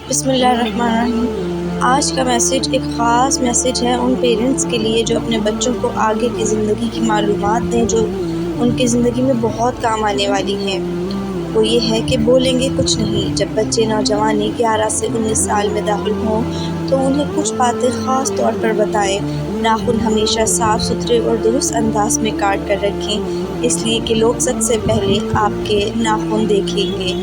بسم اللہ الرحمن الرحیم۔ آج کا میسیج ایک خاص میسیج ہے ان پیرنٹس کے لیے جو اپنے بچوں کو آگے کی زندگی کی معلومات دیں جو ان کی زندگی میں بہت کام آنے والی ہیں۔ وہ یہ ہے کہ بولیں گے کچھ نہیں۔ جب بچے نوجوانی 11 سے 19 سال میں داخل ہوں تو انہیں کچھ باتیں خاص طور پر بتائیں۔ ناخن ہمیشہ صاف ستھرے اور درست انداز میں کاٹ کر رکھیں، اس لیے کہ لوگ سب سے پہلے آپ کے ناخن دیکھیں گے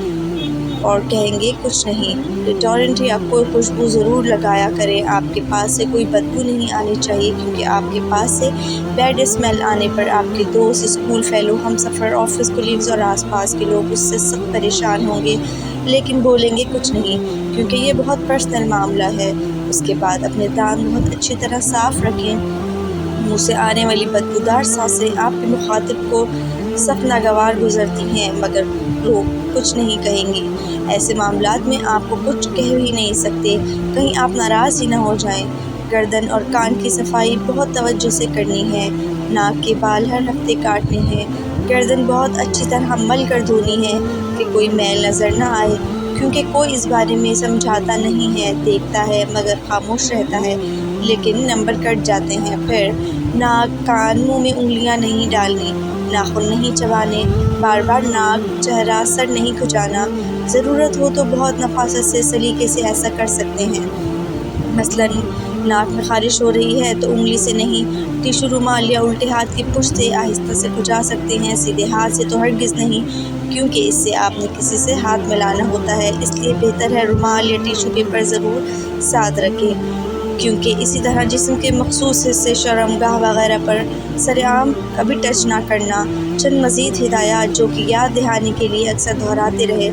اور کہیں گے کچھ نہیں۔ ڈیٹرجنٹ یا کوئی خوشبو ضرور لگایا کریں۔ آپ کے پاس سے کوئی بدبو نہیں آنی چاہیے، کیونکہ آپ کے پاس سے بیڈ اسمیل آنے پر آپ کے دوست، اسکول فیلو، ہم سفر، آفس کولیگز اور آس پاس کے لوگ اس سے سخت پریشان ہوں گے، لیکن بولیں گے کچھ نہیں کیونکہ یہ بہت پرسنل معاملہ ہے۔ اس کے بعد اپنے دانت بہت اچھی طرح صاف رکھیں۔ منہ سے آنے والی بدبودار سانسیں آپ کے مخاطب کو سخت ناگوار گزرتی ہیں، مگر لوگ کچھ نہیں کہیں گے۔ ایسے معاملات میں آپ کو کچھ کہہ ہی نہیں سکتے، کہیں آپ ناراض ہی نہ ہو جائیں۔ گردن اور کان کی صفائی بہت توجہ سے کرنی ہے۔ ناک کے بال ہر ہفتے کاٹنے ہیں۔ گردن بہت اچھی طرح مل کر دھونی ہے کہ کوئی میل نظر نہ آئے، کیونکہ کوئی اس بارے میں سمجھاتا نہیں ہے، دیکھتا ہے مگر خاموش رہتا ہے، لیکن نمبر کٹ جاتے ہیں۔ پھر ناک، کان، منہ میں انگلیاں نہیں ڈالنی، ناخن نہیں چبانے، بار بار ناک، چہرہ، سر نہیں کھجانا۔ ضرورت ہو تو بہت نفاست سے سلیقے سے ایسا کر سکتے ہیں۔ مثلاً ناک میں خارش ہو رہی ہے تو انگلی سے نہیں، ٹیشو رومال یا الٹے ہاتھ کی پشت سے آہستہ سے کھجا سکتے ہیں، سیدھے ہاتھ سے تو ہرگز نہیں، کیونکہ اس سے آپ نے کسی سے ہاتھ ملانا ہوتا ہے، اس لیے بہتر ہے رومال یا ٹیشو پیپر ضرور ساتھ رکھیں۔ کیونکہ اسی طرح جسم کے مخصوص حصے، شرمگاہ وغیرہ پر سر عام کبھی ٹچ نہ کرنا۔ چند مزید ہدایات جو کہ یاد دہانی کے لیے اکثر دہراتے رہے،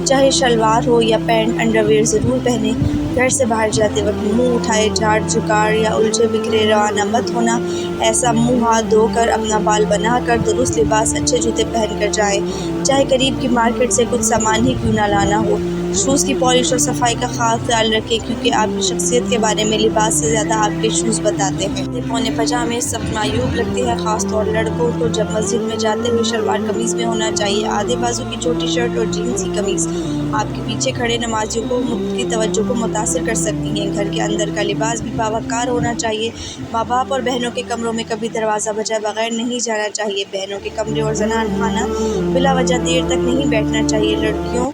چاہے شلوار ہو یا پینٹ، انڈرویئر ضرور پہنیں۔ گھر سے باہر جاتے وقت منہ اٹھائے جھاڑ جھکاڑ یا الجھے بکھرے روانہ مت ہونا، ایسا منہ ہاتھ دھو کر، اپنا بال بنا کر، درست لباس، اچھے جوتے پہن کر جائیں، چاہے قریب کی مارکیٹ سے کچھ سامان ہی کیوں نہ لانا ہو۔ شوز کی پالش اور صفائی کا خاص خیال رکھیں، کیونکہ آپ کی شخصیت کے بارے میں لباس سے زیادہ آپ کے شوز بتاتے ہیں۔ پونے پاجامے سخت معیوب لگتے ہیں، خاص طور لڑکوں کو جب مسجد میں جاتے ہوئے شلوار قمیض میں ہونا چاہیے۔ آدھے بازو کی چھوٹی شرٹ اور جینس کی قمیض آپ کے پیچھے کھڑے نمازیوں کی توجہ کو متاثر کر سکتی ہیں۔ گھر کے اندر کا لباس بھی باوقار ہونا چاہیے۔ ماں باپ اور بہنوں کے کمروں میں کبھی دروازہ بجائے بغیر نہیں جانا چاہیے۔ بہنوں کے کمرے اور زنان خانہ بلا وجہ دیر تک نہیں بیٹھنا چاہیے۔ لڑکیوں،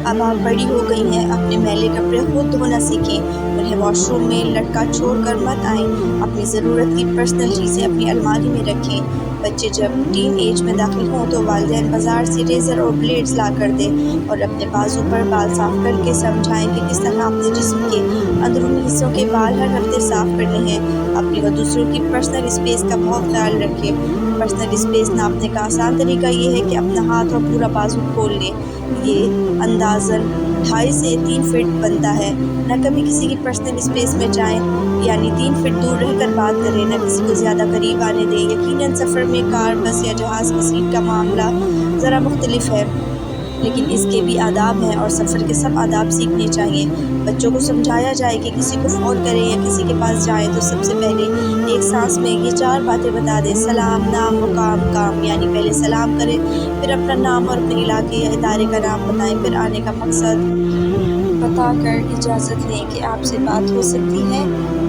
اب آپ بڑی ہو گئی ہیں، اپنے میلے کپڑے خود دھونا سیکھیں، انہیں واش روم میں لٹکا چھوڑ کر مت آئیں۔ اپنی ضرورت کی پرسنل چیزیں اپنی الماری میں رکھیں۔ بچے جب ٹین ایج میں داخل ہوں تو والدین بازار سے ریزر اور بلیڈز لا کر دیں اور اپنے بازو پر بال صاف کر کے سمجھائیں کہ کس طرح اپنے جسم کے اندرونی حصوں کے بال ہر ہفتے صاف کرنے ہیں۔ اپنی اور دوسروں کی پرسنل اسپیس کا بہت خیال رکھیں۔ پرسنل اسپیس ناپنے کا آسان طریقہ یہ ہے کہ اپنا ہاتھ اور پورا بازو کھول لیں۔ یہ اندازاً 2.5 سے 3 فٹ بنتا ہے۔ نہ کبھی کسی کی پرسنل اسپیس میں جائیں، یعنی 3 فٹ دور رہ کر بات کریں، نہ کسی کو زیادہ قریب آنے دیں۔ یقیناً سفر میں کار، بس یا جہاز کی سیٹ کا معاملہ ذرا مختلف ہے، لیکن اس کے بھی آداب ہیں اور سفر کے سب آداب سیکھنے چاہیے۔ بچوں کو سمجھایا جائے کہ کسی کو فون کریں یا کسی کے پاس جائیں تو سب سے پہلے ایک سانس میں یہ 4 باتیں بتا دیں: سلام، نام، مقام، کام، یعنی پہلے سلام کریں، پھر اپنا نام اور اپنے علاقے یا ادارے کا نام بتائیں، پھر آنے کا مقصد بتا کر اجازت لیں کہ آپ سے بات ہو سکتی ہے،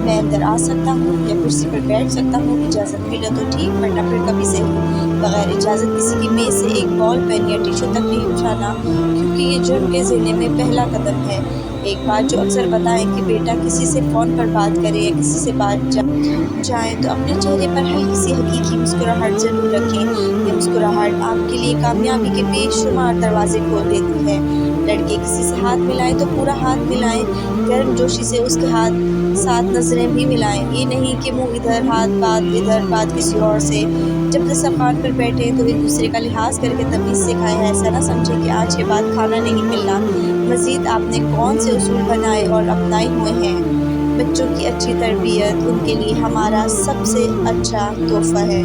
میں اندر آ سکتا ہوں یا کرسی پر بیٹھ سکتا ہوں، اجازت ملے تو ٹھیک، ورنہ پھر کبھی صحیح۔ بغیر اجازت کسی کی میز سے ایک بال پین یا ٹیشو تک نہیں اٹھانا، کیونکہ یہ جرم کے زنے میں پہلا قدم ہے۔ ایک بات جو اکثر بتائیں کہ بیٹا کسی سے فون پر بات کرے یا کسی سے بات جائیں تو اپنے چہرے پر ہلکی سی حقیقی مسکراہٹ ضرور رکھیں۔ یہ مسکراہٹ آپ کے لیے کامیابی کے بے شمار دروازے کھول دیتی ہے۔ لڑکے کسی سے ہاتھ ملائیں تو پورا ہاتھ ملائیں، گرم جوشی سے اس کے ساتھ نظریں بھی ملائیں، یہ نہیں کہ منہ ادھر، ہاتھ بات ادھر، بات کسی اور سے۔ جب دسترخوان پر بیٹھیں تو ایک دوسرے کا لحاظ کر کے تمیز سے کھائیں، ایسا نہ سمجھیں کہ آج کے بعد کھانا نہیں ملنا۔ مزید آپ نے کون سے اصول بنائے اور اپنائے ہوئے ہیں؟ بچوں کی اچھی تربیت ان کے لیے ہمارا سب سے اچھا تحفہ ہے۔